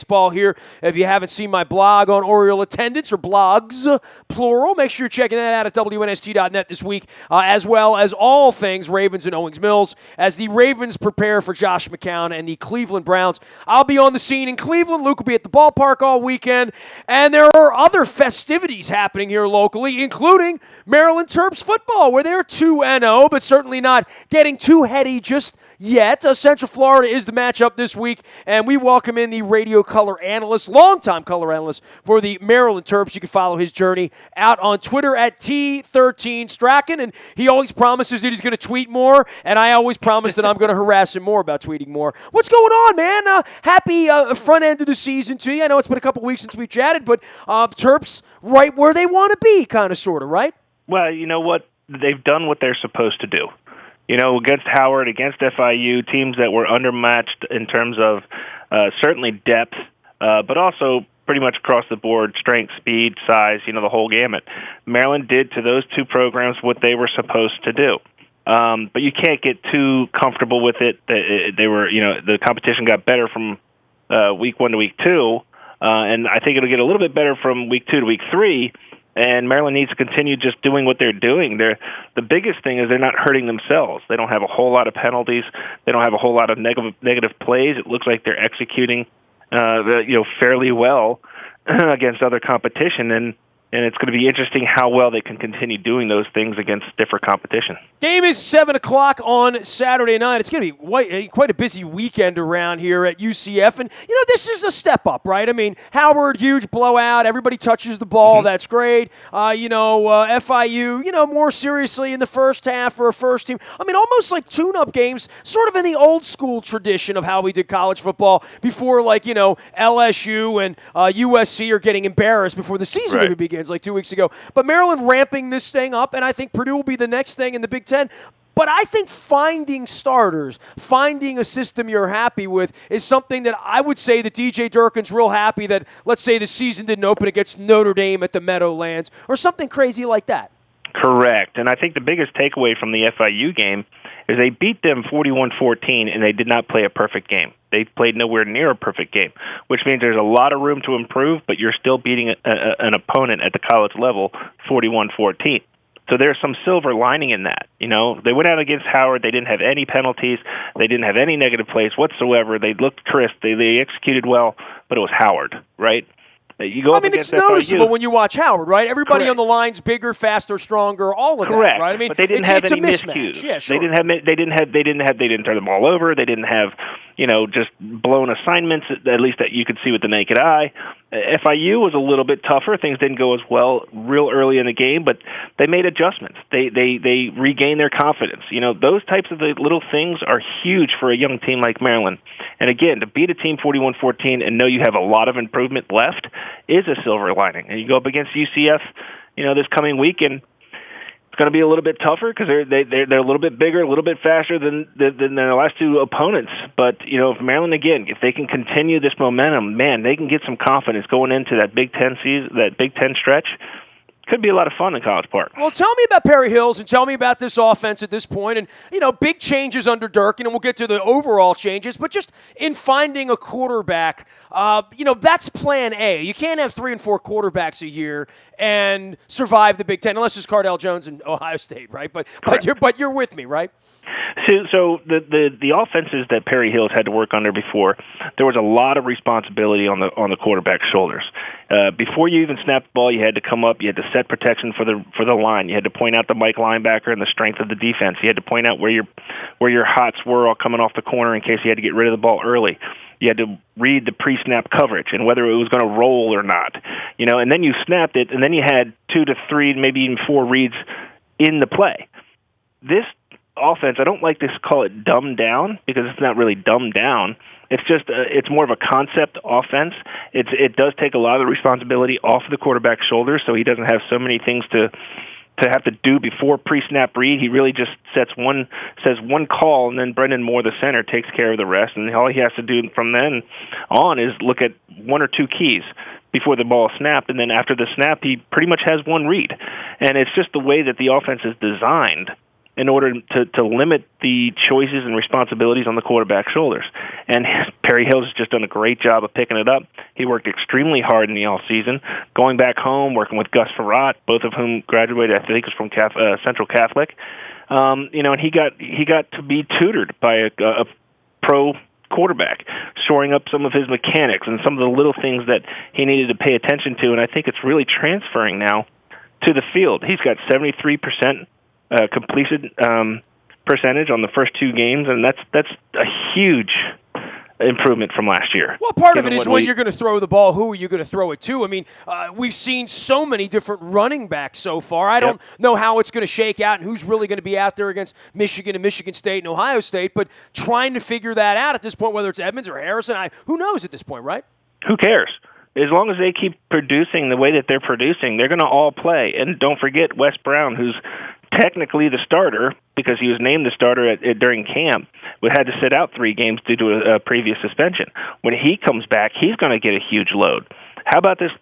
baseball here. If you haven't seen my blog on Oriole attendance, or blogs, plural, make sure you're checking that out at WNST.net this week, as well as all things Ravens and Owings Mills. As the Ravens prepare for Josh McCown and the Cleveland Browns, I'll be on the scene in Cleveland. Luke will be at the ballpark all weekend. And there are other festivities happening here locally, including Maryland Terps football, where they're 2-0, but certainly not getting too heady just yet. Central Florida is the matchup this week, and we welcome in the radio color analyst, longtime color analyst for the Maryland Terps. You can follow his journey out on Twitter at T13Strachan, and he always promises that he's going to tweet more, and I always promise that I'm going to harass him more about tweeting more. What's going on, man? Happy front end of the season to you. I know it's been a couple weeks since we chatted, but Terps right where they want to be, kind of, sort of, right? Well, you know what? They've done what they're supposed to do. You know, against Howard, against FIU, teams that were undermatched in terms of certainly depth, but also pretty much across the board, strength, speed, size, the whole gamut. Maryland did to those two programs what they were supposed to do. But you can't get too comfortable with it. They were, the competition got better from week 1 to week 2, and I think it'll get a little bit better from week 2 to week 3. And Maryland needs to continue just doing what they're doing. The biggest thing is they're not hurting themselves. They don't have a whole lot of penalties. They don't have a whole lot of negative plays. It looks like they're executing, fairly well against other competition. And it's going to be interesting how well they can continue doing those things against different competition. Game is 7 o'clock on Saturday night. It's going to be quite a busy weekend around here at UCF. And, this is a step up, right? I mean, Howard, huge blowout. Everybody touches the ball. Mm-hmm. That's great. FIU, more seriously in the first half for a first team. I mean, almost like tune-up games, sort of in the old school tradition of how we did college football before, LSU and USC are getting embarrassed before the season even begins, like 2 weeks ago. But Maryland ramping this thing up, and I think Purdue will be the next thing in the Big Ten. But I think finding starters, finding a system you're happy with is something that I would say that DJ Durkin's real happy that, let's say, the season didn't open against Notre Dame at the Meadowlands or something crazy like that. Correct. And I think the biggest takeaway from the FIU game is they beat them 41-14, and they did not play a perfect game. They played nowhere near a perfect game, which means there's a lot of room to improve, but you're still beating an opponent at the college level 41-14. So there's some silver lining in that. They went out against Howard. They didn't have any penalties. They didn't have any negative plays whatsoever. They looked crisp. They executed well, but it was Howard, right? You go it's noticeable when you watch Howard, right? Everybody Correct. on the line's bigger, faster, stronger, all of Correct. that, right? I mean, but they didn't have any mismatch. miscues. Yeah, sure. They didn't turn the ball over. They didn't have, just blown assignments, at least that you could see with the naked eye. FIU was a little bit tougher. Things didn't go as well real early in the game, but they made adjustments. They regained their confidence. Those types of little things are huge for a young team like Maryland. And again, to beat a team 41-14 and know you have a lot of improvement left is a silver lining. And you go up against UCF, this coming week, and it's going to be a little bit tougher because they're a little bit bigger, a little bit faster than their last two opponents. But if Maryland, again, if they can continue this momentum, man, they can get some confidence going into that Big Ten season, that Big Ten stretch. Could be a lot of fun in College Park. Well, tell me about Perry Hills and tell me about this offense at this point. And, big changes under Durkin, and we'll get to the overall changes. But just in finding a quarterback, that's plan A. You can't have 3 and 4 quarterbacks a year and survive the Big Ten, unless it's Cardell Jones and Ohio State, right? But you're with me, right? So the offenses that Perry Hills had to work under before, there was a lot of responsibility on the quarterback's shoulders. Before you even snapped the ball, you had to come up, you had to set protection for the line, you had to point out the Mike linebacker and the strength of the defense, you had to point out where your hots were all coming off the corner in case you had to get rid of the ball early. You had to read the pre-snap coverage and whether it was going to roll or not. And then you snapped it, and then you had 2 to 3, maybe even 4 reads in the play. This offense, I don't like to call it dumbed down because it's not really dumbed down. It's just it's more of a concept offense. It does take a lot of the responsibility off the quarterback's shoulders, so he doesn't have so many things to have to do before pre-snap read. He really just says one call, and then Brendan Moore, the center, takes care of the rest. And all he has to do from then on is look at 1 or 2 keys before the ball is snapped, and then after the snap, he pretty much has one read. And it's just the way that the offense is designed in order to limit the choices and responsibilities on the quarterback's shoulders. And Perry Hills has just done a great job of picking it up. He worked extremely hard in the off-season, going back home, working with Gus Farrat, both of whom graduated, I think, from Central Catholic. And he got to be tutored by a pro quarterback, shoring up some of his mechanics and some of the little things that he needed to pay attention to. And I think it's really transferring now to the field. He's got 73% completion percentage on the first 2 games, and that's a huge improvement from last year. Well, part of it is when you're going to throw the ball, who are you going to throw it to? I mean, we've seen so many different running backs so far. I don't know how it's going to shake out and who's really going to be out there against Michigan and Michigan State and Ohio State, but trying to figure that out at this point, whether it's Edmonds or Harrison, who knows at this point, right? Who cares? As long as they keep producing the way that they're producing, they're going to all play. And don't forget Wes Brown, who's technically the starter because he was named the starter during camp, but had to sit out 3 games due to a previous suspension. When he comes back, he's going to get a huge load. How about this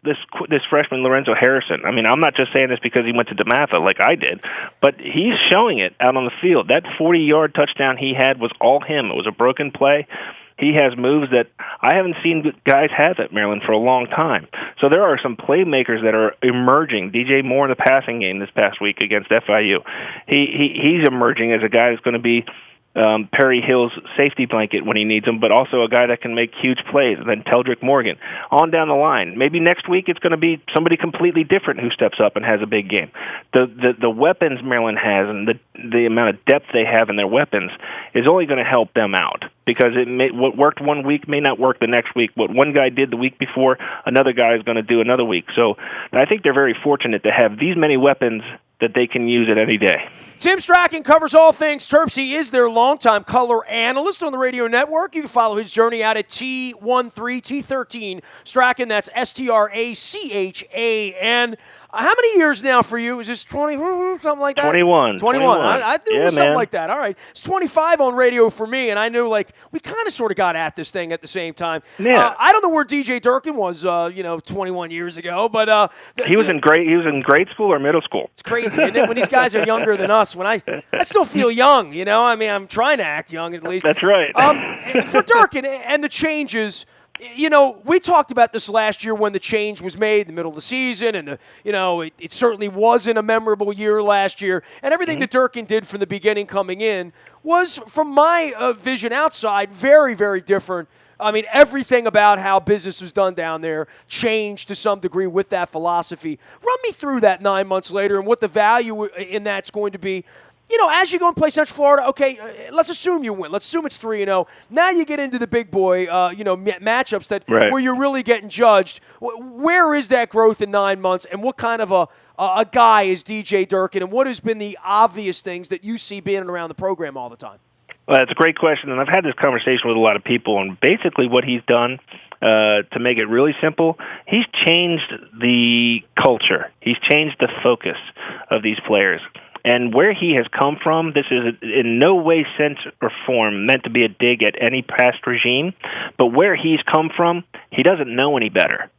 freshman Lorenzo Harrison? I mean, I'm not just saying this because he went to DeMatha like I did, but he's showing it out on the field. That 40-yard touchdown he had was all him. It was a broken play. He has moves that I haven't seen guys have at Maryland for a long time. So there are some playmakers that are emerging. DJ Moore in the passing game this past week against FIU. He's emerging as a guy that's going to be Perry Hill's safety blanket when he needs him, but also a guy that can make huge plays. And then Teldrick Morgan on down the line. Maybe next week it's going to be somebody completely different who steps up and has a big game. The weapons Maryland has and the amount of depth they have in their weapons is only going to help them out because what worked one week may not work the next week. What one guy did the week before, another guy is going to do another week. So I think they're very fortunate to have these many weapons that they can use it any day. Tim Strachan covers all things Terps. He is their longtime color analyst on the radio network. You can follow his journey out at T13 Strachan. That's Strachan. How many years now for you? Is this 20, something like that? 21. 21. I knew it was something like that. All right. It's 25 on radio for me, and I knew, we kind of sort of got at this thing at the same time. Yeah. I don't know where DJ Durkin was, 21 years ago, but he was in grade school or middle school. It's crazy, isn't it? When these guys are younger than us, when I still feel young, I mean, I'm trying to act young at least. That's right. For Durkin and the changes, we talked about this last year when the change was made in the middle of the season, and it certainly wasn't a memorable year last year. And everything that Durkin did from the beginning coming in was, from my vision outside, very, very different. I mean, everything about how business was done down there changed to some degree with that philosophy. Run me through that 9 months later and what the value in that's going to be. As you go and play Central Florida, okay, let's assume you win. Let's assume it's 3-0. Now you get into the big boy, matchups where you're really getting judged. Where is that growth in 9 months, and what kind of a guy is DJ Durkin, and what has been the obvious things that you see being around the program all the time? Well, that's a great question, and I've had this conversation with a lot of people, and basically what he's done, to make it really simple, he's changed the culture. He's changed the focus of these players. And where he has come from, this is in no way, sense, or form meant to be a dig at any past regime, but where he's come from, he doesn't know any better.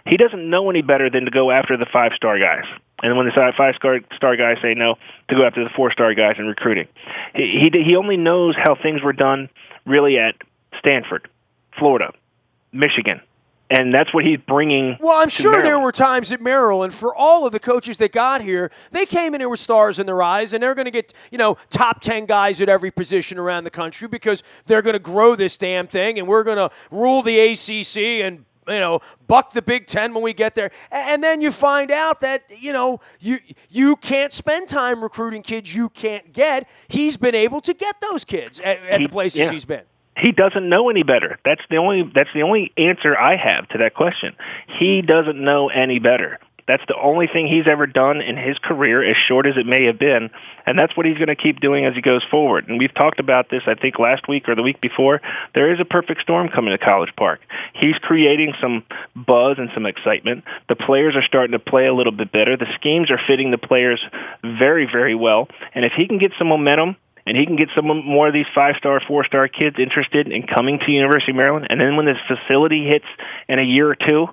He doesn't know any better than to go after the 5-star guys. And when the 5-star guys say no, to go after the 4-star guys in recruiting. He only knows how things were done really at Stanford, Florida, Michigan. And that's what he's bringing. Well, I'm sure Maryland. There were times at Maryland, for all of the coaches that got here, they came in here with stars in their eyes, and they're going to get, top 10 guys at every position around the country because they're going to grow this damn thing, and we're going to rule the ACC and, buck the Big Ten when we get there. And then you find out that, you can't spend time recruiting kids you can't get. He's been able to get those kids at the places he's been. He doesn't know any better. That's the only answer I have to that question. He doesn't know any better. That's the only thing he's ever done in his career, as short as it may have been, and that's what he's going to keep doing as he goes forward. And we've talked about this, I think, last week or the week before. There is a perfect storm coming to College Park. He's creating some buzz and some excitement. The players are starting to play a little bit better. The schemes are fitting the players very, very well. And if he can get some momentum, and he can get some more of these 5-star, 4-star kids interested in coming to University of Maryland, and then when this facility hits in a year or two,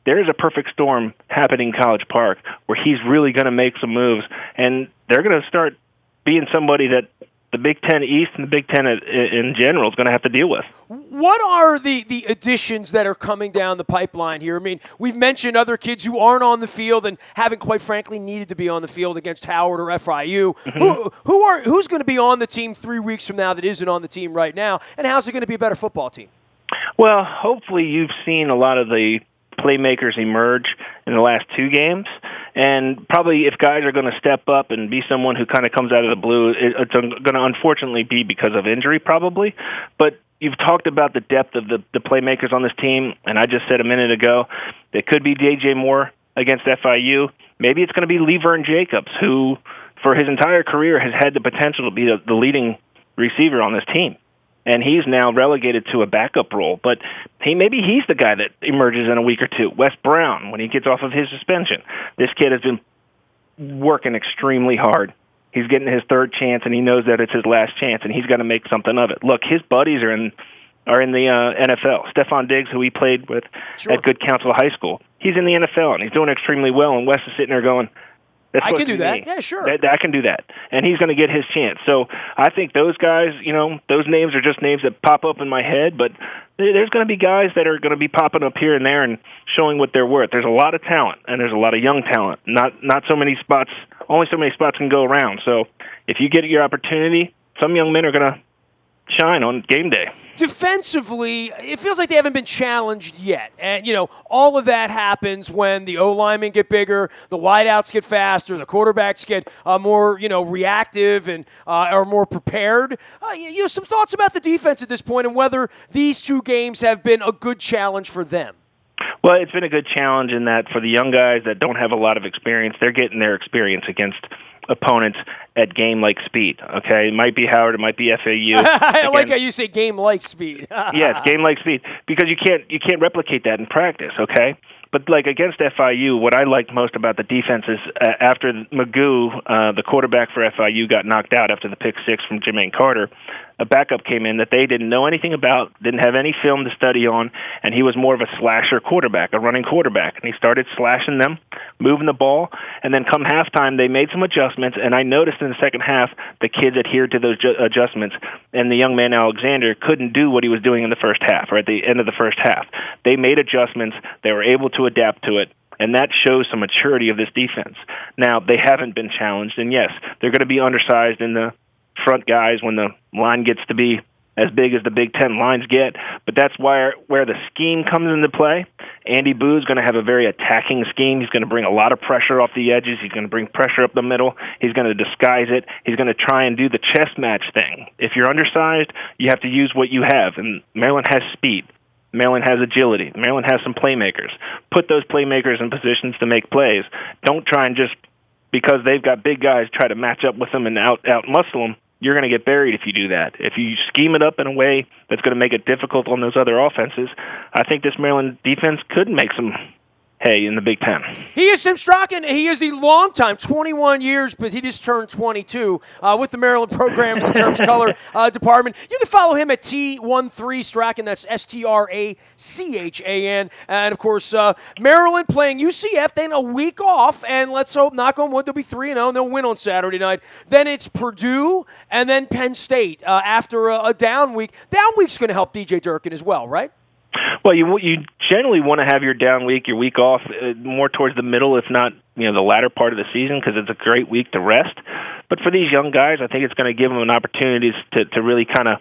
there is a perfect storm happening in College Park where he's really going to make some moves, and they're going to start being somebody that the Big Ten East and the Big Ten in general is going to have to deal with. What are the additions that are coming down the pipeline here? I mean, we've mentioned other kids who aren't on the field and haven't, quite frankly, needed to be on the field against Howard or FIU. Mm-hmm. Who's going to be on the team 3 weeks from now that isn't on the team right now, and how's it going to be a better football team? Well, hopefully you've seen a lot of the playmakers emerge in the last 2 games, and probably if guys are going to step up and be someone who kind of comes out of the blue, it's going to unfortunately be because of injury probably, but you've talked about the depth of the playmakers on this team, and I just said a minute ago, it could be DJ Moore against FIU. Maybe it's going to be Levern Jacobs, who for his entire career has had the potential to be the leading receiver on this team. And he's now relegated to a backup role. But maybe he's the guy that emerges in a week or two. Wes Brown, when he gets off of his suspension. This kid has been working extremely hard. He's getting his 3rd chance, and he knows that it's his last chance, and he's got to make something of it. Look, his buddies are in the NFL. Stephon Diggs, who he played with at Good Counsel High School, he's in the NFL, and he's doing extremely well. And Wes is sitting there going, I can do that. Yeah, sure. I can do that. And he's going to get his chance. So I think those guys, those names are just names that pop up in my head, but there's going to be guys that are going to be popping up here and there and showing what they're worth. There's a lot of talent, and there's a lot of young talent. Not so many spots, only so many spots can go around. So if you get your opportunity, some young men are going to shine on game day. Defensively, it feels like they haven't been challenged yet. And, all of that happens when the O-linemen get bigger, the wideouts get faster, the quarterbacks get more, reactive and are more prepared. Some thoughts about the defense at this point and whether these 2 games have been a good challenge for them. Well, it's been a good challenge in that for the young guys that don't have a lot of experience, they're getting their experience against opponents at game-like speed, okay? It might be Howard, it might be FAU. I like how you say game-like speed. Yes, game-like speed, because you can't replicate that in practice, okay? But like against FIU, what I liked most about the defense is after Magoo, the quarterback for FIU, got knocked out after the pick 6 from Jermaine Carter, a backup came in that they didn't know anything about, didn't have any film to study on, and he was more of a slasher quarterback, a running quarterback. And he started slashing them, moving the ball, and then come halftime, they made some adjustments, and I noticed in the second half the kids adhered to those adjustments, and the young man Alexander couldn't do what he was doing in the first half, or at the end of the first half. They made adjustments. They were able to adapt to it. And that shows some maturity of this defense. Now, they haven't been challenged, and yes, they're going to be undersized in the front guys when the line gets to be as big as the Big Ten lines get, but that's where the scheme comes into play. Andy Boo's going to have a very attacking scheme. He's going to bring a lot of pressure off the edges. He's going to bring pressure up the middle. He's going to disguise it. He's going to try and do the chess match thing. If you're undersized, you have to use what you have, and Maryland has speed. Maryland has agility. Maryland has some playmakers. Put those playmakers in positions to make plays. Don't try and just, because they've got big guys, try to match up with them and out-muscle them. You're going to get buried if you do that. If you scheme it up in a way that's going to make it difficult on those other offenses, I think this Maryland defense could make some hay in the Big Ten. He is Tim Strachan. He is the long-time, 21 years, but he just turned 22 with the Maryland program in the Terps Color department. You can follow him at T13 Strachan. That's STRACHAN. And, of course, Maryland playing UCF, then a week off, and let's hope, knock on wood, they'll be 3-0, and they'll win on Saturday night. Then it's Purdue and then Penn State after a down week. Down week's going to help DJ Durkin as well, right? Well, you generally want to have your down week, your week off, more towards the middle, if not the latter part of the season, because it's a great week to rest. But for these young guys, I think it's going to give them an opportunity to really kind of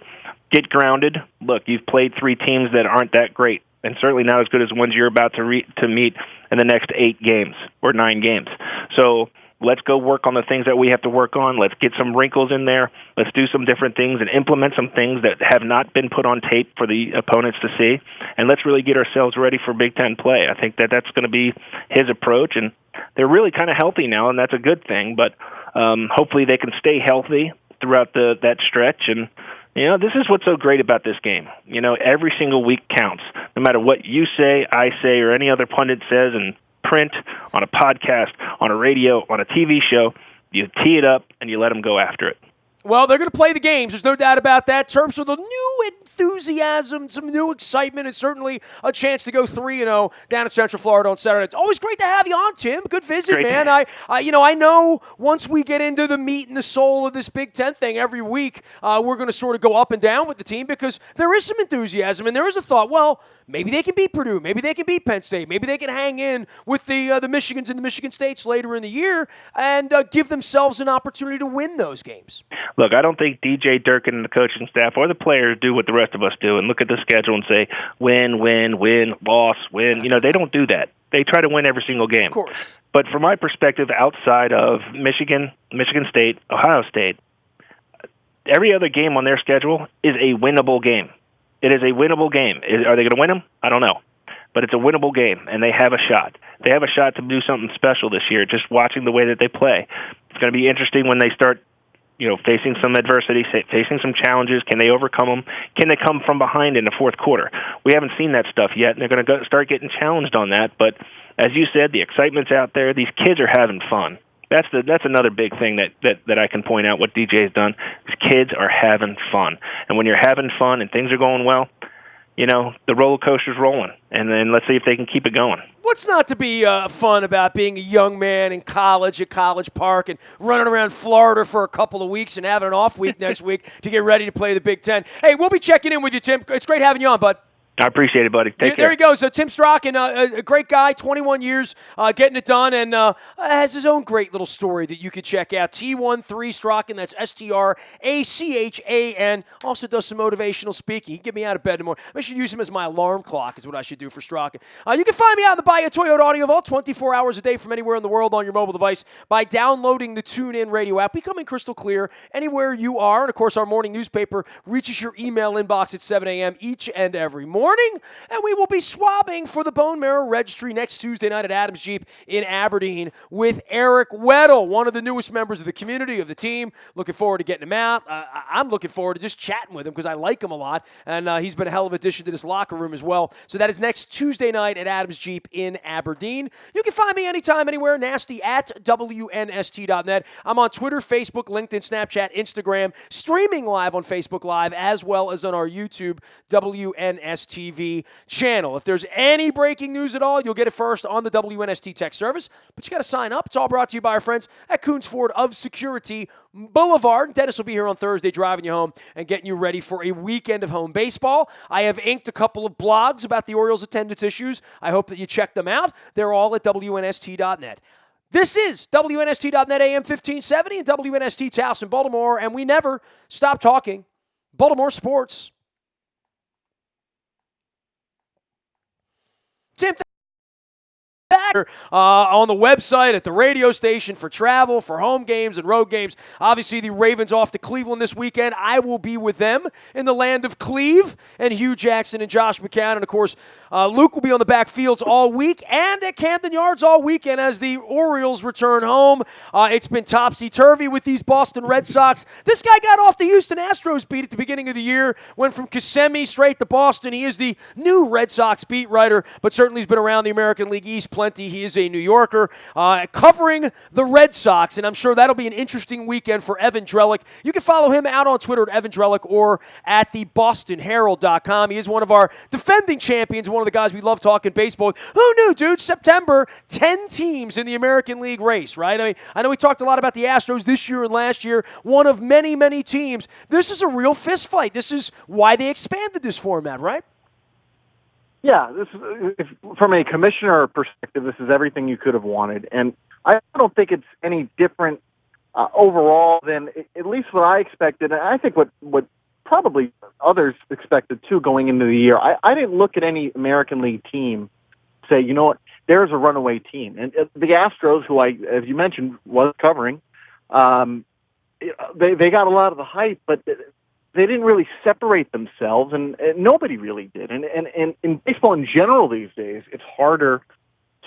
get grounded. Look, you've played 3 teams that aren't that great, and certainly not as good as ones you're about to meet in the next 8 games or 9 games. So let's go work on the things that we have to work on. Let's get some wrinkles in there. Let's do some different things and implement some things that have not been put on tape for the opponents to see. And let's really get ourselves ready for Big Ten play. I think that's going to be his approach. And they're really kind of healthy now, and that's a good thing. But hopefully they can stay healthy throughout that stretch. And, this is what's so great about this game. Every single week counts. No matter what you say, I say, or any other pundit says, and print, on a podcast, on a radio, on a TV show, you tee it up and you let them go after it. Well, they're going to play the games. There's no doubt about that. Terps with a new enthusiasm, some new excitement, and certainly a chance to go 3-0 down in Central Florida on Saturday. It's always great to have you on, Tim. Good visit, Great. man. I know once we get into the meat and the soul of this Big Ten thing every week, we're going to sort of go up and down with the team because there is some enthusiasm and there is a thought, well, maybe they can beat Purdue. Maybe they can beat Penn State. Maybe they can hang in with the Michigans and the Michigan States later in the year and give themselves an opportunity to win those games. Look, I don't think DJ Durkin and the coaching staff or the players do what the rest of us do and look at the schedule and say, win, loss, win. They don't do that. They try to win every single game. Of course. But from my perspective, outside of Michigan State, Ohio State, every other game on their schedule is a winnable game. It is a winnable game. Are they going to win them? I don't know. But it's a winnable game, and they have a shot. They have a shot to do something special this year, just watching the way that they play. It's going to be interesting when they start facing some adversity, facing some challenges. Can they overcome them? Can they come from behind in the fourth quarter? We haven't seen that stuff yet, and they're going to start getting challenged on that. But as you said, the excitement's out there. These kids are having fun. That's another big thing that I can point out what DJ has done. These kids are having fun. And when you're having fun and things are going well, the roller coaster's rolling. And then let's see if they can keep it going. What's not to be fun about being a young man in college at College Park and running around Florida for a couple of weeks and having an off week next week to get ready to play the Big Ten? Hey, we'll be checking in with you, Tim. It's great having you on, bud. I appreciate it, buddy. Take care. There he goes. So Tim Strachan, a great guy, 21 years getting it done, and has his own great little story that you could check out. T13 Strachan, that's Strachan. Also does some motivational speaking. He can get me out of bed in the morning. I should use him as my alarm clock is what I should do for Strachan. You can find me out in the Bayou Toyota Audio Vault 24 hours a day from anywhere in the world on your mobile device by downloading the TuneIn Radio app. Becoming crystal clear anywhere you are. And, of course, our morning newspaper reaches your email inbox at 7 a.m. each and every morning. And we will be swabbing for the Bone Marrow Registry next Tuesday night at Adams Jeep in Aberdeen with Eric Weddle, one of the newest members of the community, of the team. Looking forward to getting him out. I'm looking forward to just chatting with him because I like him a lot, and he's been a hell of an addition to this locker room as well. So that is next Tuesday night at Adams Jeep in Aberdeen. You can find me anytime, anywhere, nasty at WNST.net. I'm on Twitter, Facebook, LinkedIn, Snapchat, Instagram, streaming live on Facebook Live, as well as on our YouTube WNST TV channel. If there's any breaking news at all, you'll get it first on the WNST Tech Service, but you got to sign up. It's all brought to you by our friends at Coons Ford of Security Boulevard. Dennis will be here on Thursday driving you home and getting you ready for a weekend of home baseball. I have inked a couple of blogs about the Orioles attendance issues. I hope that you check them out. They're all at WNST.net. This is WNST.net AM 1570 and WNST Taos in Baltimore, and we never stop talking Baltimore sports. Tim, back on the website, at the radio station for travel, for home games and road games. Obviously, the Ravens off to Cleveland this weekend. I will be with them in the land of Cleve, and Hugh Jackson and Josh McCown. And, of course, Luke will be on the backfields all week and at Camden Yards all weekend as the Orioles return home. It's been topsy-turvy with these Boston Red Sox. This guy got off the Houston Astros beat at the beginning of the year, went from Kissimmee straight to Boston. He is the new Red Sox beat writer, but certainly has been around the American League East plenty. He is a New Yorker covering the Red Sox, and I'm sure that'll be an interesting weekend for Evan Drellick. You can follow him out on Twitter at Evan Drellick or at thebostonherald.com. He is one of our defending champions, one of the guys we love talking baseball with. Who knew, dude? September, 10 teams in the American League race, right? I mean, I know we talked a lot about the Astros this year and last year, one of many, many teams. This is a real fist fight. This is why they expanded this format, right? Yeah, from a commissioner perspective, this is everything you could have wanted. And I don't think it's any different overall than at least what I expected. And I think what probably others expected, too, going into the year. I didn't look at any American League team say, you know what, there's a runaway team. And the Astros, who I, as you mentioned, was covering, they got a lot of the hype, but they didn't really separate themselves, and nobody really did. And in baseball in general these days, it's harder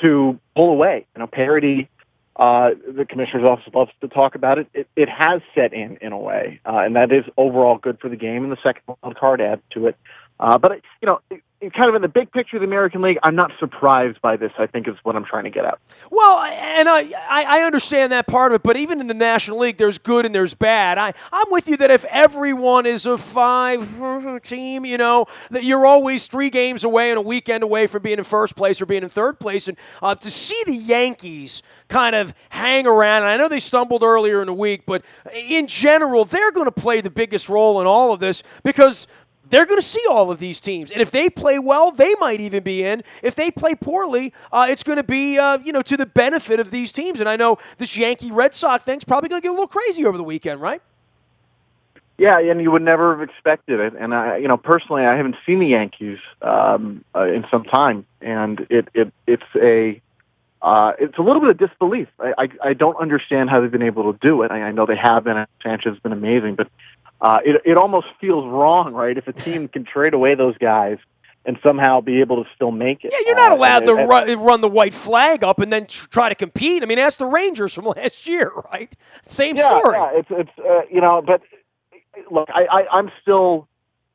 to pull away. You know, parity, the commissioner's office loves to talk about it. It has set in a way, and that is overall good for the game, and the second wild card adds to it. But, you know, kind of in the big picture of the American League, I'm not surprised by this, I think is what I'm trying to get at. Well, and I understand that part of it, but even in the National League, there's good and there's bad. I'm with you that if everyone is a 5 team, that you're always 3 games away and a weekend away from being in first place or being in third place. And to see the Yankees kind of hang around, and I know they stumbled earlier in the week, but in general, they're going to play the biggest role in all of this because they're going to see all of these teams. And if they play well, they might even be in. If they play poorly, it's going to be, to the benefit of these teams. And I know this Yankee-Red Sox thing's probably going to get a little crazy over the weekend, right? Yeah, and you would never have expected it. And personally, I haven't seen the Yankees in some time, and it's a little bit of disbelief. I don't understand how they've been able to do it. I know they have been. Sanchez has been amazing, but it almost feels wrong, right? If a team can trade away those guys and somehow be able to still make it. Yeah, you're not allowed to run the white flag up and then try to compete. I mean, ask the Rangers from last year, right? Same story. Yeah, but look, I'm still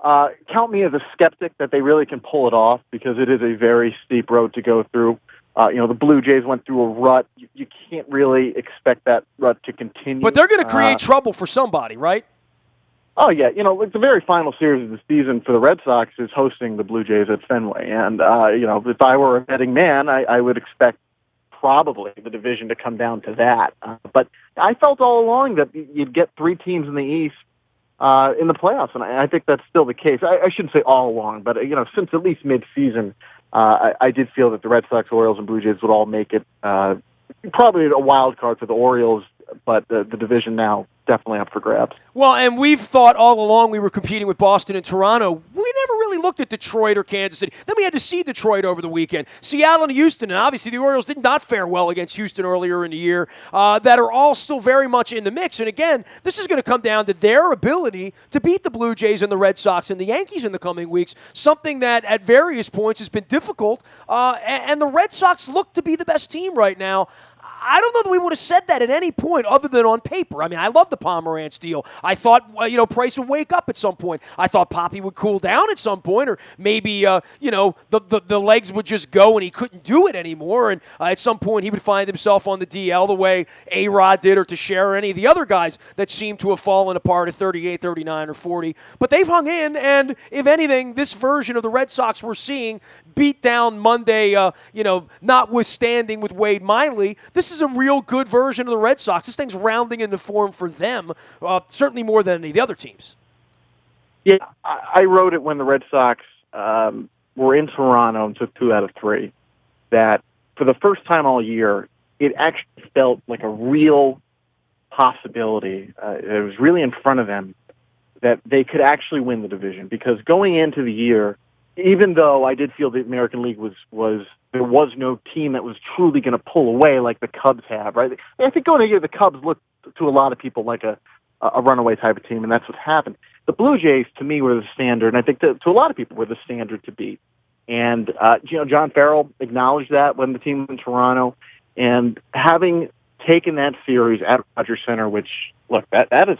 count me as a skeptic that they really can pull it off because it is a very steep road to go through. The Blue Jays went through a rut. You can't really expect that rut to continue. But they're going to create trouble for somebody, right? Oh, yeah. The very final series of the season for the Red Sox is hosting the Blue Jays at Fenway. And, if I were a betting man, I would expect probably the division to come down to that. But I felt all along that you'd get 3 teams in the East in the playoffs, and I think that's still the case. I shouldn't say all along, but, since at least mid-season, I did feel that the Red Sox, Orioles, and Blue Jays would all make it probably a wild card for the Orioles, but the division now definitely up for grabs. Well, and we've thought all along we were competing with Boston and Toronto. We never really looked at Detroit or Kansas City. Then we had to see Detroit over the weekend. Seattle and Houston, and obviously the Orioles did not fare well against Houston earlier in the year, that are all still very much in the mix. And again, this is going to come down to their ability to beat the Blue Jays and the Red Sox and the Yankees in the coming weeks, something that at various points has been difficult. And the Red Sox look to be the best team right now. I don't know that we would have said that at any point other than on paper. I mean, I love the Pomerantz deal. I thought, Price would wake up at some point. I thought Poppy would cool down at some point, or maybe, the legs would just go and he couldn't do it anymore. And at some point he would find himself on the DL the way A-Rod did, or Teixeira, or any of the other guys that seem to have fallen apart at 38, 39, or 40. But they've hung in, and if anything, this version of the Red Sox we're seeing beat down Monday, notwithstanding with Wade Miley, this is a real good version of the Red Sox. This thing's rounding into form for them, certainly more than any of the other teams. Yeah, I wrote it when the Red Sox were in Toronto and took 2 out of 3, that for the first time all year, it actually felt like a real possibility. It was really in front of them that they could actually win the division, because going into the year, even though I did feel the American League there was no team that was truly going to pull away like the Cubs have, right? I think going into the year, the Cubs looked to a lot of people like a runaway type of team, and that's what happened. The Blue Jays, to me, were the standard, and I think to a lot of people were the standard to beat. And, John Farrell acknowledged that when the team was in Toronto, and having taken that series at Rogers Center, which, look, that is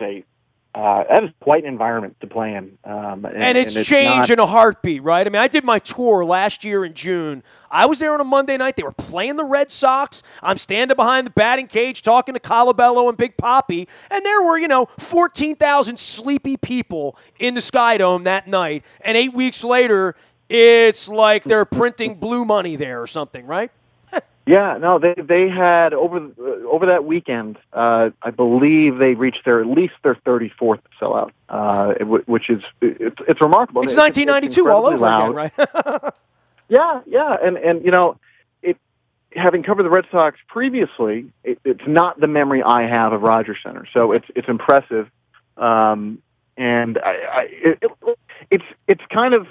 quite an environment to play in. And it's changed in a heartbeat, right? I mean, I did my tour last year in June. I was there on a Monday night. They were playing the Red Sox. I'm standing behind the batting cage talking to Colabello and Big Papi, and there were, 14,000 sleepy people in the Sky Dome that night. And 8 weeks later, it's like they're printing blue money there or something, right? Yeah, no, they had over that weekend. I believe they reached at least their 34th sellout, which is it's remarkable. It's 1992 all over again, right? yeah, and having covered the Red Sox previously, it's not the memory I have of Rogers Center, so it's impressive, and it's kind of.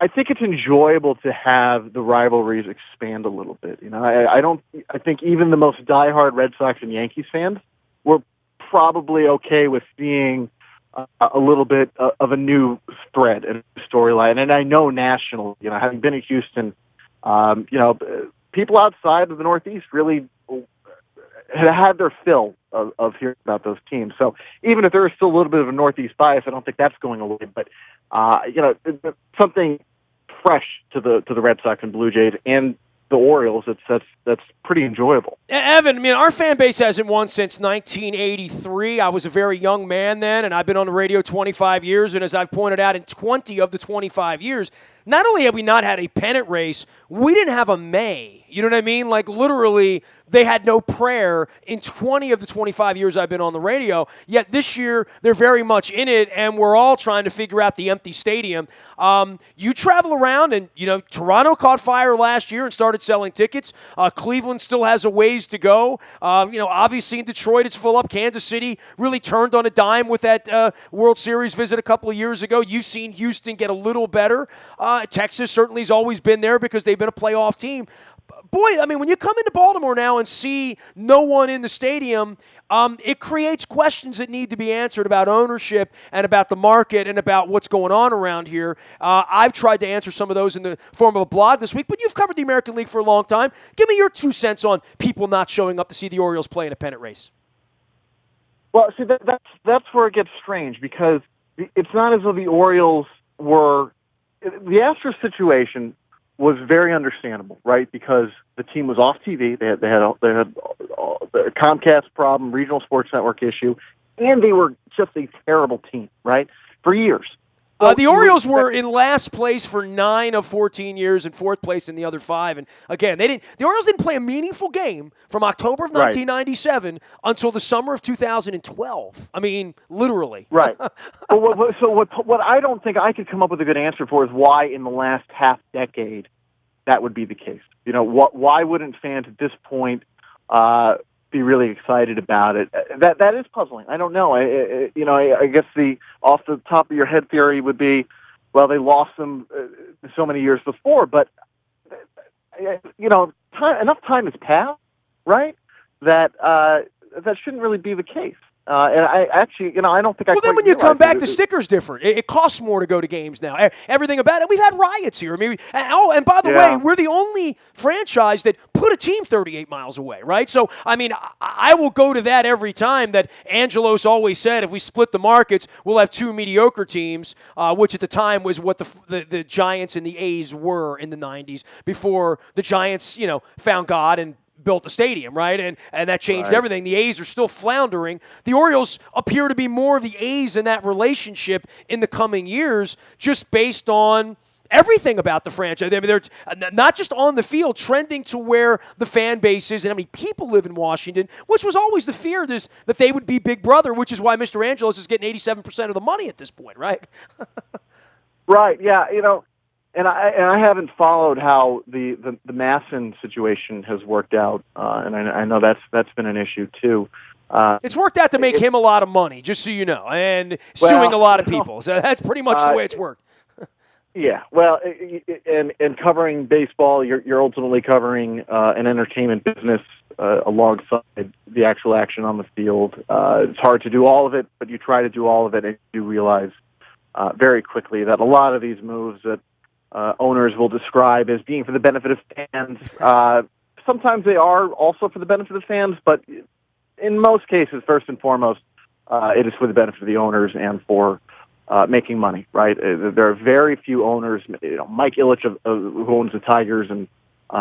I think it's enjoyable to have the rivalries expand a little bit. I think even the most diehard Red Sox and Yankees fans were probably okay with seeing a little bit of a new thread and storyline. And I know nationally, having been in Houston, people outside of the Northeast really had their fill of hearing about those teams. So even if there is still a little bit of a Northeast bias, I don't think that's going away. But, something fresh to the Red Sox and Blue Jays and the Orioles. That's pretty enjoyable. Evan, I mean, our fan base hasn't won since 1983. I was a very young man then, and I've been on the radio 25 years. And as I've pointed out, in 20 of the 25 years, not only have we not had a pennant race, we didn't have a May. You know what I mean? Like, literally, they had no prayer in 20 of the 25 years I've been on the radio. Yet this year, they're very much in it, and we're all trying to figure out the empty stadium. You travel around, and, Toronto caught fire last year and started selling tickets. Cleveland still has a ways to go. Obviously in Detroit, it's full up. Kansas City really turned on a dime with that World Series visit a couple of years ago. You've seen Houston get a little better. Texas certainly has always been there because they've been a playoff team. Boy, I mean, when you come into Baltimore now and see no one in the stadium, it creates questions that need to be answered about ownership and about the market and about what's going on around here. I've tried to answer some of those in the form of a blog this week, but you've covered the American League for a long time. Give me your 2 cents on people not showing up to see the Orioles play in a pennant race. Well, see, that's where it gets strange, because it's not as though the Orioles were – the Astros situation was very understandable, right? Because the team was off TV. They had the Comcast problem, regional sports network issue, and they were just a terrible team, right? For years. So the Orioles were in last place for 9 of 14 years and fourth place in the other 5. And again, the Orioles didn't play a meaningful game from October of 1997 until the summer of 2012. I mean, literally. Right. So what I don't think I could come up with a good answer for is why in the last half decade that would be the case. Why wouldn't fans at this point be really excited about it? That is puzzling. I don't know. I guess the off the top of your head theory would be, well, they lost them so many years before, but enough time has passed, right? That shouldn't really be the case. And I actually, I don't think I. Well, then when you come back, the sticker's different. It costs more to go to games now. Everything about it. We've had riots here. I mean, and by the way, we're the only franchise that put a team 38 miles away, right? So, I mean, I will go to that every time. That Angelos always said, if we split the markets, we'll have 2 mediocre teams, which at the time was what the Giants and the A's were in the 90s before the Giants, found God and built the stadium, right? And that changed everything. The A's are still floundering. The Orioles appear to be more of the A's in that relationship in the coming years, just based on everything about the franchise. I mean, they're not just on the field, trending to where the fan base is and how many people live in Washington, which was always the fear that they would be Big Brother, which is why Mr. Angelos is getting 87% of the money at this point, right? Right, yeah, And I haven't followed how the Masson situation has worked out, and I know that's been an issue too. It's worked out to make him a lot of money, just so you know, and suing a lot of people. So that's pretty much the way it's worked. Yeah, well, and covering baseball, you're ultimately covering an entertainment business alongside the actual action on the field. It's hard to do all of it, but you try to do all of it, and you realize very quickly that a lot of these moves that owners will describe as being for the benefit of fans. Sometimes they are also for the benefit of fans, but in most cases, first and foremost, it is for the benefit of the owners and for making money, right? There are very few owners. Mike Ilitch, who owns the Tigers and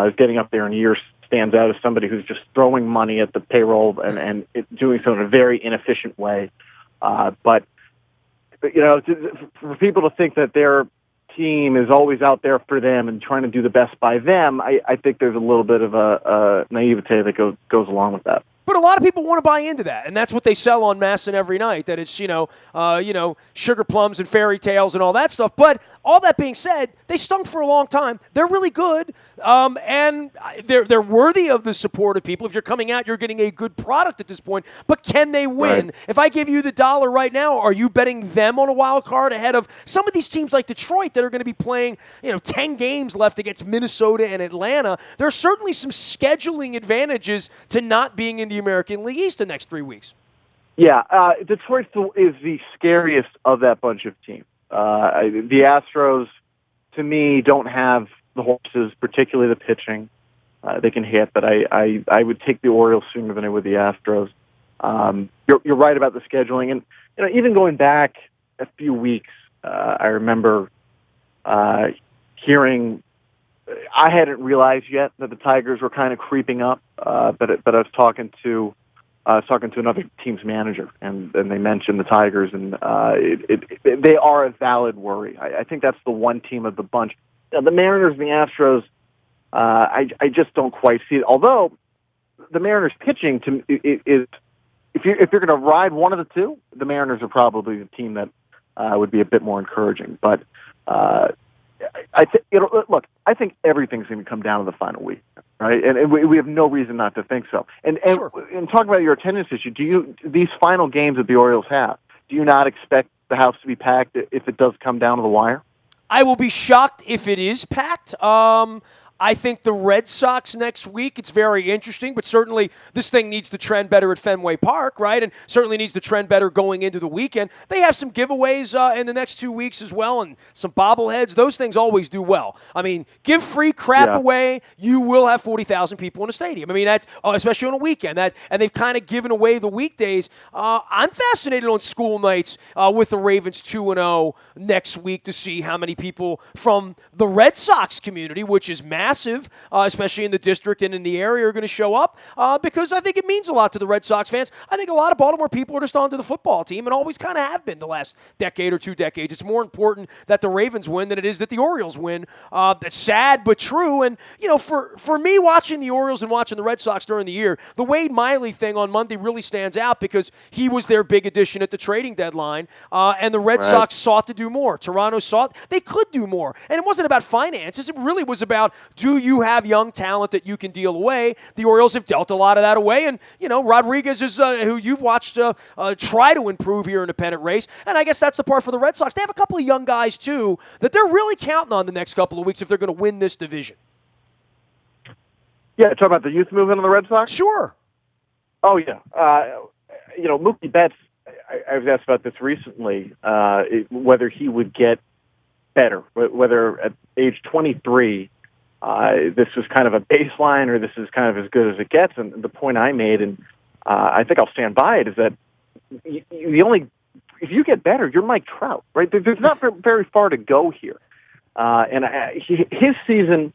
is getting up there in years, stands out as somebody who's just throwing money at the payroll and doing so in a very inefficient way. But for people to think that they're team is always out there for them and trying to do the best by them, I think there's a little bit of a naivete that goes along with that. But a lot of people want to buy into that, and that's what they sell on Masson every night, that it's, sugar plums and fairy tales and all that stuff. But all that being said, they stunk for a long time. They're really good, and they're worthy of the support of people. If you're coming out, you're getting a good product at this point. But can they win? Right. If I give you the dollar right now, are you betting them on a wild card ahead of some of these teams like Detroit that are going to be playing, 10 games left against Minnesota and Atlanta? There are certainly some scheduling advantages to not being in the American League East the next 3 weeks. Yeah, Detroit is the scariest of that bunch of teams. The Astros, to me, don't have the horses, particularly the pitching. They can hit, but I would take the Orioles sooner than I would the Astros. You're right about the scheduling, and even going back a few weeks, I remember hearing. I hadn't realized yet that the Tigers were kind of creeping up, but I was talking to another team's manager, and they mentioned the Tigers, and they are a valid worry. I think that's the one team of the bunch. The Mariners and the Astros, I just don't quite see it. Although the Mariners pitching is if you're going to ride one of the two, the Mariners are probably the team that would be a bit more encouraging. But I think look, I think everything's going to come down to the final week, right? And we have no reason not to think so. And Sure. and talking about your attendance issue, these final games that the Orioles have, do you not expect the house to be packed if it does come down to the wire? I will be shocked if it is packed. I think the Red Sox next week, it's very interesting, but certainly this thing needs to trend better at Fenway Park, right? And certainly needs to trend better going into the weekend. They have some giveaways in the next 2 weeks as well, and some bobbleheads. Those things always do well. I mean, give free crap away, you will have 40,000 people in a stadium. I mean, that's especially on a weekend. And they've kind of given away the weekdays. I'm fascinated on school nights with the Ravens 2-0 next week to see how many people from the Red Sox community, which is massive, especially in the district and in the area, are going to show up because I think it means a lot to the Red Sox fans. I think a lot of Baltimore people are just onto the football team and always kind of have been the last decade or 2 decades. It's more important that the Ravens win than it is that the Orioles win. That's sad but true. And, for me, watching the Orioles and watching the Red Sox during the year, the Wade Miley thing on Monday really stands out because he was their big addition at the trading deadline, and the Red Sox sought to do more. Toronto sought. They could do more. And it wasn't about finances. It really was about, do you have young talent that you can deal away? The Orioles have dealt a lot of that away, and Rodriguez is who you've watched try to improve here in the pennant race, and I guess that's the part for the Red Sox. They have a couple of young guys too that they're really counting on the next couple of weeks if they're going to win this division. Yeah, talk about the youth movement on the Red Sox. Sure. Oh yeah, Mookie Betts. I was asked about this recently, whether he would get better, whether at age 23. This was kind of a baseline, or this is kind of as good as it gets. And the point I made, and I think I'll stand by it, is that if you get better, you're Mike Trout, right? There's not very far to go here. His season,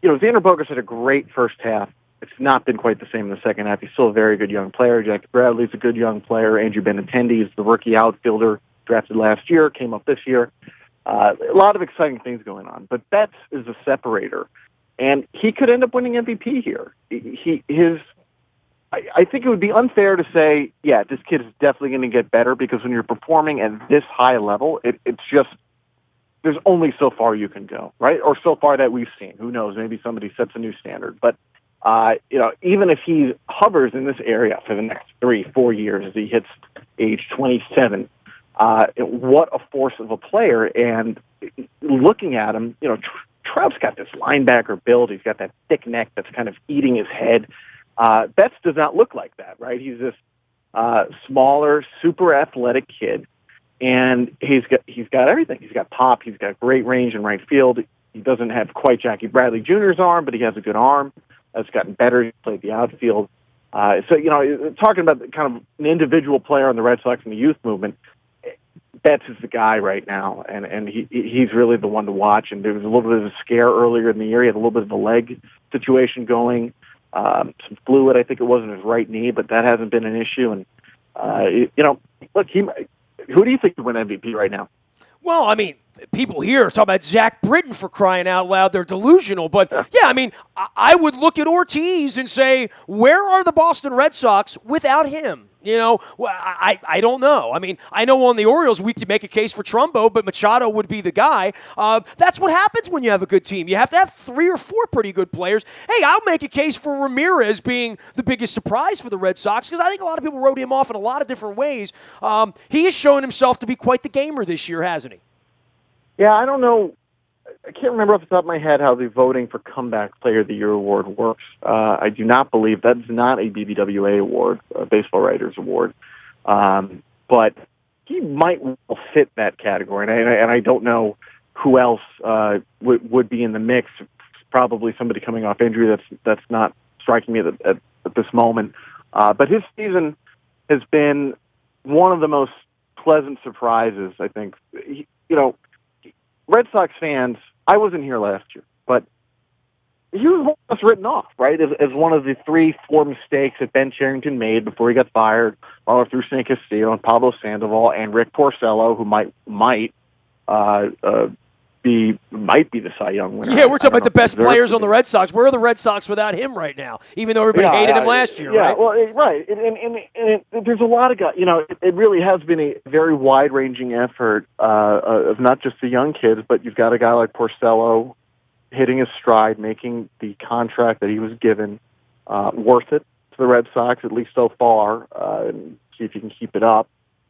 Xander Bogaerts had a great first half. It's not been quite the same in the second half. He's still a very good young player. Jackie Bradley's a good young player. Andrew Benintendi is the rookie outfielder drafted last year, came up this year. A lot of exciting things going on, but Betts is a separator, and he could end up winning MVP here. I think it would be unfair to say, yeah, this kid is definitely going to get better, because when you're performing at this high level, it's just, there's only so far you can go, right? Or so far that we've seen. Who knows? Maybe somebody sets a new standard. But even if he hovers in this area for the next 3-4 years as he hits age 27. What a force of a player. And looking at him, Trout's got this linebacker build. He's got that thick neck that's kind of eating his head. Betts does not look like that, right? He's this smaller, super athletic kid, and he's got everything. He's got pop. He's got great range in right field. He doesn't have quite Jackie Bradley Jr.'s arm, but he has a good arm. Has gotten better. He played the outfield. Talking about kind of an individual player on the Red Sox and the youth movement, Betts is the guy right now, and he's really the one to watch. And there was a little bit of a scare earlier in the year. He had a little bit of a leg situation going, some fluid, I think it was in his right knee, but that hasn't been an issue. And look, who do you think would win MVP right now? Well, I mean, people here are talking about Zach Britton, for crying out loud. They're delusional. But, yeah, I mean, I would look at Ortiz and say, where are the Boston Red Sox without him? I don't know. I mean, I know on the Orioles we could make a case for Trumbo, but Machado would be the guy. That's what happens when you have a good team. You have to have 3 or 4 pretty good players. Hey, I'll make a case for Ramirez being the biggest surprise for the Red Sox, because I think a lot of people wrote him off in a lot of different ways. He has shown himself to be quite the gamer this year, hasn't he? Yeah, I don't know. I can't remember off the top of my head how the voting for Comeback Player of the Year award works. I do not believe that's not a BBWA award, a Baseball Writers Award. But he might well fit that category, and I don't know who else would be in the mix. Probably somebody coming off injury that's not striking me at this moment. But his season has been one of the most pleasant surprises, I think. Red Sox fans, I wasn't here last year, but he was more or less written off, right, as one of the 3-4 mistakes that Ben Cherington made before he got fired, all through San Castillo and Pablo Sandoval and Rick Porcello, who might be the Cy Young winner. Yeah, we're talking about the best deserves players to on the be. Red Sox. Where are the Red Sox without him right now? Even though everybody hated him last year, right? Well, right. There's a lot of guys. It really has been a very wide-ranging effort of not just the young kids, but you've got a guy like Porcello hitting his stride, making the contract that he was given worth it to the Red Sox, at least so far, and see if he can keep it up.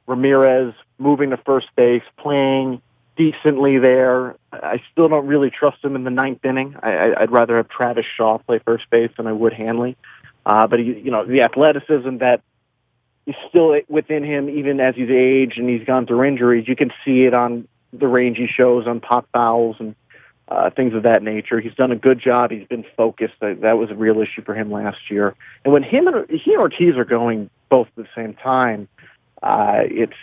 Ramirez moving to first base, playing decently there. I still don't really trust him in the ninth inning. I'd rather have Travis Shaw play first base than I would Hanley. But the athleticism that is still within him, even as he's aged and he's gone through injuries, you can see it on the range he shows on pop fouls and things of that nature. He's done a good job. He's been focused. That was a real issue for him last year. And when he and Ortiz are going both at the same time, it's,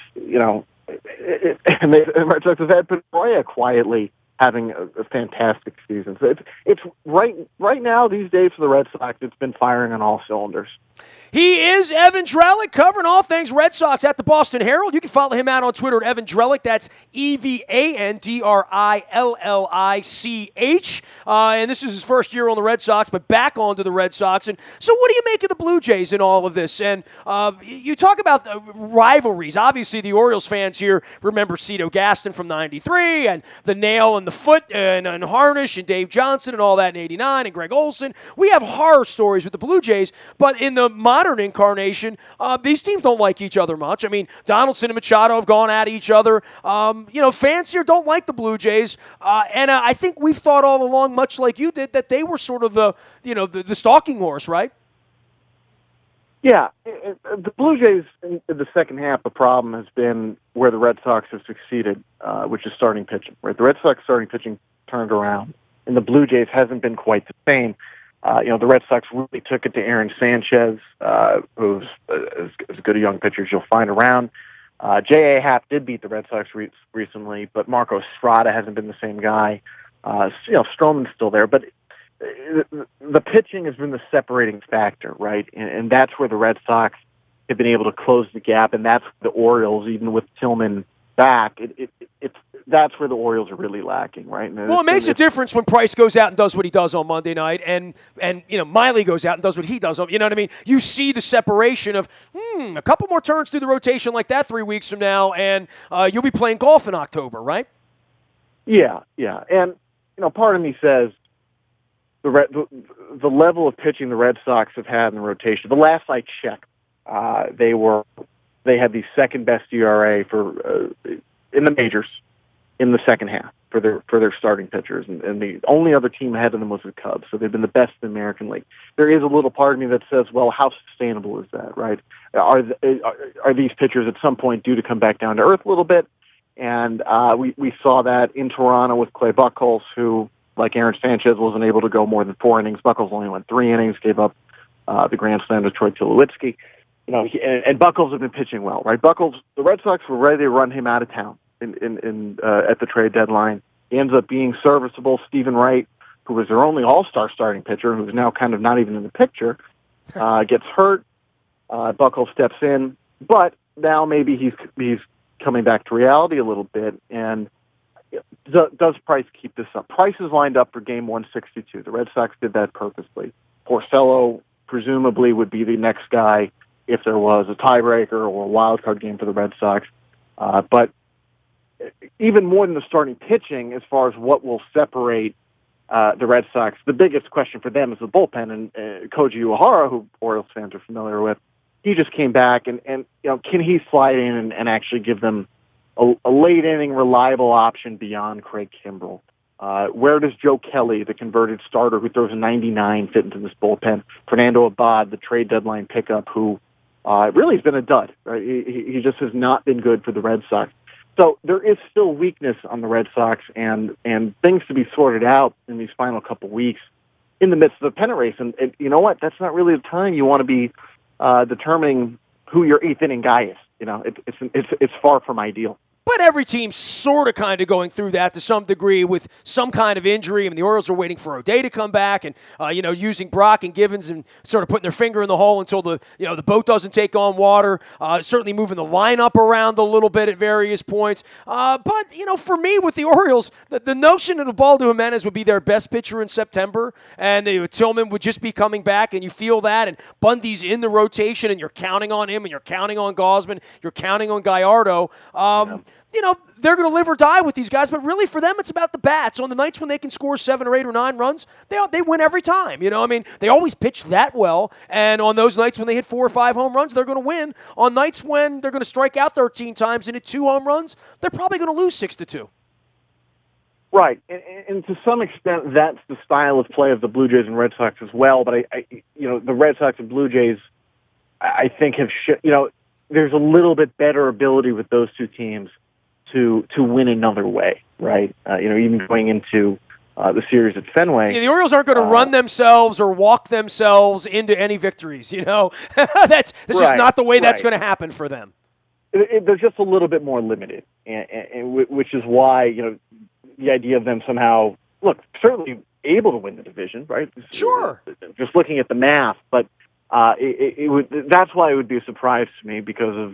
and the Red Sox have had Pedroia quietly having a fantastic season. So it's right now, these days for the Red Sox, it's been firing on all cylinders. He is Evan Drellick, covering all things Red Sox at the Boston Herald. You can follow him out on Twitter at Evan Drellick. That's EVANDRILLICH. And this is his first year on the Red Sox, but back onto the Red Sox. And so what do you make of the Blue Jays in all of this? And you talk about the rivalries. Obviously, the Orioles fans here remember Cito Gaston from 93 and the nail in the foot and Harnish and Dave Johnson and all that in 89 and Greg Olson. We have horror stories with the Blue Jays, but in the modern incarnation, these teams don't like each other much. I mean, Donaldson and Machado have gone at each other. Fans here don't like the Blue Jays, and I think we've thought all along, much like you did, that they were sort of the stalking horse, right? Yeah, the Blue Jays in the second half, the problem has been where the Red Sox have succeeded, which is starting pitching. Right, the Red Sox starting pitching turned around, and the Blue Jays hasn't been quite the same. The Red Sox really took it to Aaron Sanchez, who's as good a young pitcher as you'll find around. J.A. Happ did beat the Red Sox recently, but Marco Estrada hasn't been the same guy. Stroman's still there, but the pitching has been the separating factor, right? And that's where the Red Sox have been able to close the gap, and that's the Orioles, even with Tillman back, that's where the Orioles are really lacking, right? Well, it makes a difference when Price goes out and does what he does on Monday night, and Miley goes out and does what he does. You know what I mean? You see the separation of a couple more turns through the rotation like that 3 weeks from now, and you'll be playing golf in October, right? Yeah, and part of me says the level of pitching the Red Sox have had in the rotation. The last I checked, they had the second best ERA for in the majors in the second half for their starting pitchers, and the only other team ahead of them was the Cubs. So they've been the best in the American League. There is a little part of me that says, well, how sustainable is that, right? Are these pitchers at some point due to come back down to earth a little bit? And we saw that in Toronto with Clay Buchholz, who, like Aaron Sanchez, wasn't able to go more than 4 innings. Buchholz only went 3 innings, gave up the grand slam to Troy Tulowitzki. And Buchholz have been pitching well, right? Buchholz, the Red Sox were ready to run him out of town at the trade deadline. He ends up being serviceable. Stephen Wright, who was their only all-star starting pitcher, who's now kind of not even in the picture, gets hurt. Buchholz steps in, but now maybe he's coming back to reality a little bit. And does Price keep this up? Price is lined up for game 162. The Red Sox did that purposely. Porcello presumably would be the next guy if there was a tiebreaker or a wild card game for the Red Sox. But even more than the starting pitching, as far as what will separate the Red Sox, the biggest question for them is the bullpen. And Koji Uehara, who Orioles fans are familiar with, he just came back, and can he slide in and actually give them a late inning reliable option beyond Craig Kimbrell? Where does Joe Kelly, the converted starter who throws a 99, fit into this bullpen? Fernando Abad, the trade deadline pickup, who really has been a dud. Right? He just has not been good for the Red Sox. So there is still weakness on the Red Sox and things to be sorted out in these final couple weeks in the midst of the pennant race. And you know what? That's not really the time you want to be determining who your eighth inning guy is. It's far from ideal. But every team's sort of kind of going through that to some degree with some kind of injury. I mean, the Orioles are waiting for O'Day to come back and, using Brock and Givens and sort of putting their finger in the hole until the boat doesn't take on water. Certainly moving the lineup around a little bit at various points. But, for me with the Orioles, the notion that Ubaldo Jimenez would be their best pitcher in September and Tillman would just be coming back, and you feel that, and Bundy's in the rotation and you're counting on him and you're counting on Gausman, you're counting on Gallardo. They're going to live or die with these guys, but really for them, it's about the bats. On the nights when they can score 7 or 8 or 9 runs, they win every time. They always pitch that well, and on those nights when they hit 4 or 5 home runs, they're going to win. On nights when they're going to strike out 13 times and hit 2 home runs, they're probably going to lose 6-2. Right, and to some extent, that's the style of play of the Blue Jays and Red Sox as well. But the Red Sox and Blue Jays, I think have there's a little bit better ability with those two teams to win another way, right? Even going into the series at Fenway. Yeah, the Orioles aren't going to run themselves or walk themselves into any victories. That's just not the way that's going to happen for them. They're just a little bit more limited, and which is why the idea of them somehow certainly able to win the division, right? Sure. Just looking at the math, but it would. That's why it would be a surprise to me because of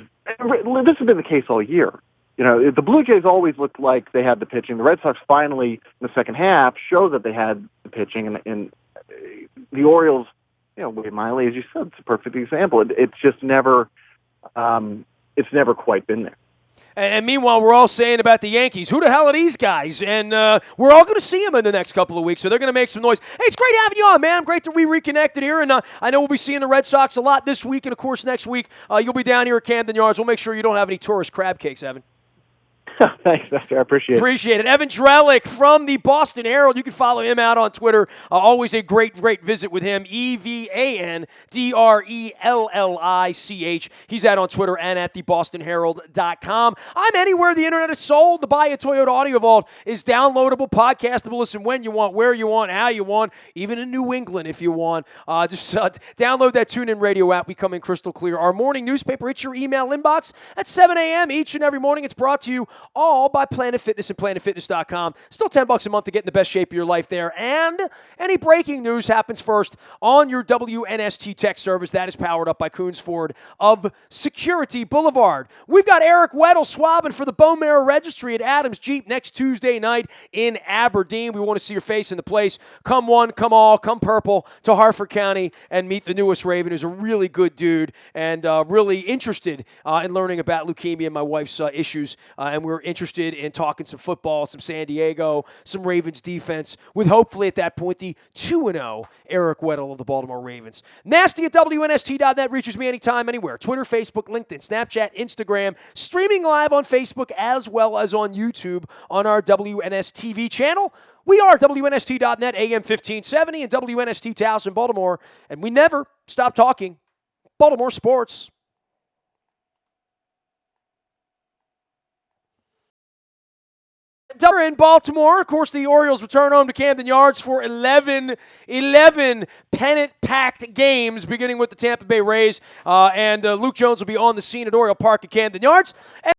this has been the case all year. The Blue Jays always looked like they had the pitching. The Red Sox finally, in the second half, showed that they had the pitching. And the Orioles, Wade Miley, as you said, it's a perfect example. It's just never quite been there. And meanwhile, we're all saying about the Yankees, who the hell are these guys? And we're all going to see them in the next couple of weeks, so they're going to make some noise. Hey, it's great having you on, man. Great that we reconnected here. And I know we'll be seeing the Red Sox a lot this week. And, of course, next week you'll be down here at Camden Yards. We'll make sure you don't have any tourist crab cakes, Evan. Thanks, Nestor. I appreciate it. Appreciate it. Evan Drellich from the Boston Herald. You can follow him out on Twitter. Always a great visit with him. EvanDrellich. He's out on Twitter and at thebostonherald.com. I'm anywhere the internet is sold. The Buy a Toyota Audio Vault is downloadable, podcastable. Listen when you want, where you want, how you want, even in New England if you want. Just download that TuneIn Radio app. We come in crystal clear. Our morning newspaper hits your email inbox at 7 a.m. each and every morning. It's brought to you all by Planet Fitness and PlanetFitness.com. Still $10 a month to get in the best shape of your life there. And any breaking news happens first on your WNST tech service. That is powered up by Coons Ford of Security Boulevard. We've got Eric Weddle swabbing for the Bone Marrow Registry at Adams Jeep next Tuesday night in Aberdeen. We want to see your face in the place. Come one, come all, come purple to Harford County and meet the newest Raven, who's a really good dude and really interested in learning about leukemia and my wife's issues. And we're interested in talking some football, some San Diego, some Ravens defense, with hopefully at that point the 2-0 Eric Weddle of the Baltimore Ravens. Nasty at WNST.net reaches me anytime, anywhere. Twitter, Facebook, LinkedIn, Snapchat, Instagram, streaming live on Facebook as well as on YouTube on our WNS TV channel. We are WNST.net, AM 1570, and WNST Taos in Baltimore, and we never stop talking Baltimore sports. In Baltimore, of course, the Orioles return home to Camden Yards for 11 pennant-packed games, beginning with the Tampa Bay Rays. And Luke Jones will be on the scene at Oriole Park at Camden Yards.